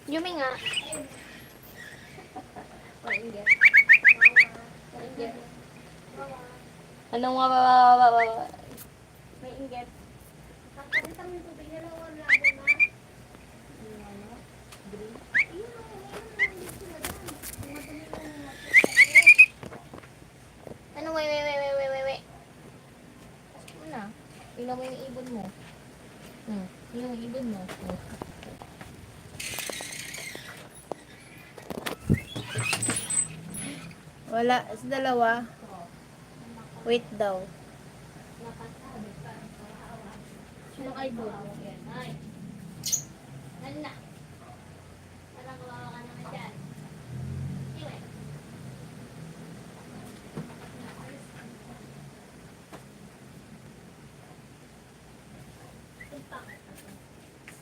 Yumi nga. Maingit. Maingit. Anong maingit? Kakalitan mo yung tubig na lang wala na. Ano, wait. Pasok mo na. Tingnan mo yung ibon mo. Tingnan mo yung ibon mo. Wala. Sa dalawa. Wait daw. Sino idol? Ay. Nanda. Parang kawawa ka naman dyan. Iwe.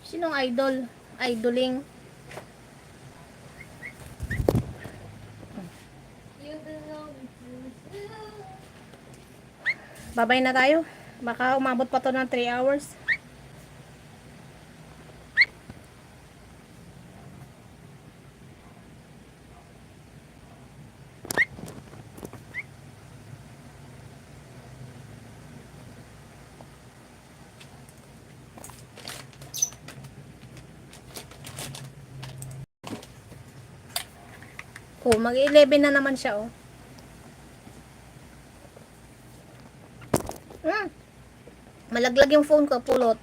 Sinong idol? Idoling. You belong to Babay na tayo. Baka umabot pa to ng 3 hours. Oh, mag-11 na naman siya, oh. Malaglag yung phone ko, pulot.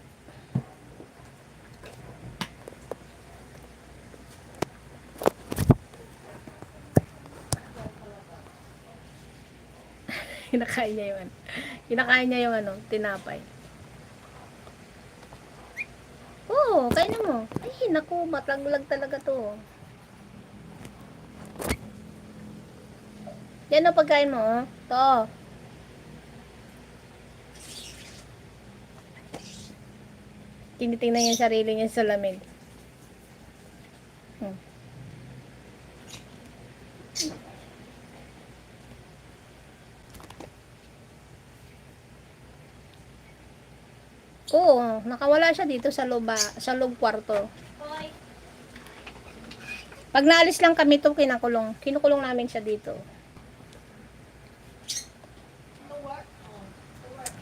Kinakain niya yung ano. Kinakain niya yung ano, tinapay. Oo, kainin mo. Ay, naku, matlaglag talaga to. Yan ang pagkain mo, oh. To. Tinitingnan niya yung sarili niya sa lamig. Oo, nakawala siya dito sa loob kwarto. Hoy. Pag naalis lang kami to, kinakulong. Kinukulong namin siya dito.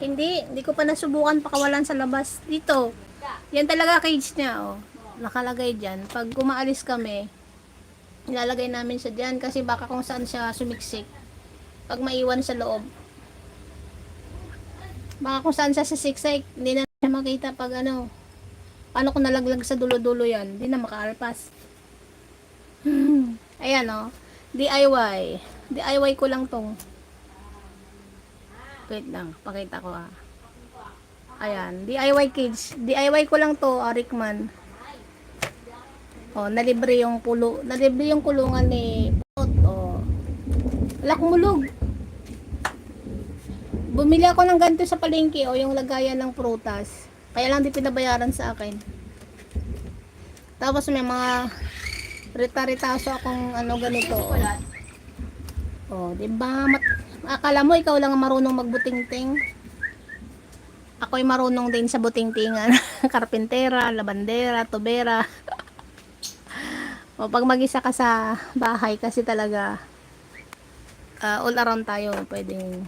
Hindi ko pa nasubukan pakawalan sa labas. Dito. Yan talaga cage niya, oh. Nakalagay dyan. Pag umaalis kami, ilalagay namin siya dyan kasi baka kung saan siya sumiksik. Pag maiwan sa loob. Baka kung saan siya sisiksik, hindi na siya makita pag ano. Paano kung nalaglag sa dulo-dulo yan? Hindi na makaalpas. Ayan, oh. DIY. DIY ko lang tong. Wait lang, pakita ko, ah. Ayan, DIY kids. DIY ko lang to, Rickman. Oh, nalibre yung kulungan ni Pot. Oh. Wala kumulog. Bumili ako ng ganito sa palengke, oh, yung lagayan ng prutas. Kaya lang di pinabayaran sa akin. Tapos may mga rita-ritaso akong ano ganito. Oh, di ba? Akala mo ikaw lang ang marunong magbuting-ting. Ako'y marunong din sa buting-tingan. Karpentera, labandera, tubera. O pag mag-isa ka sa bahay kasi talaga all around tayo, pwedeng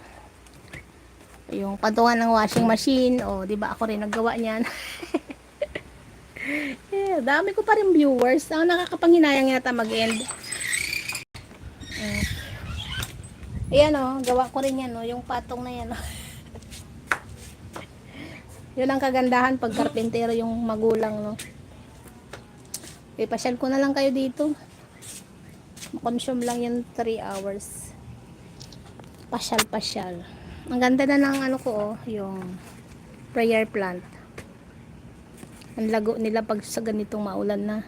yung patungan ng washing machine, o di ba ako rin naggawa niyan. Dami ko pa rin viewers. Ang nakakapanghinayang yata mag-end. Ayan, oh, gawa ko rin yan, oh, yung patong na yan, oh. Yun ang kagandahan pag karpentero yung magulang, no. Ipasyal ko na lang kayo dito. Consume lang yung 3 hours. Pasyal. Ang ganda na ng ano ko, oh, yung prayer plant. Ang lago nila pag sa ganitong maulan na.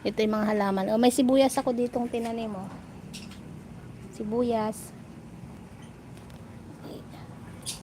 Ito yung mga halaman. Oh, may sibuyas ako ditong tinanim, oh. Sibuyas.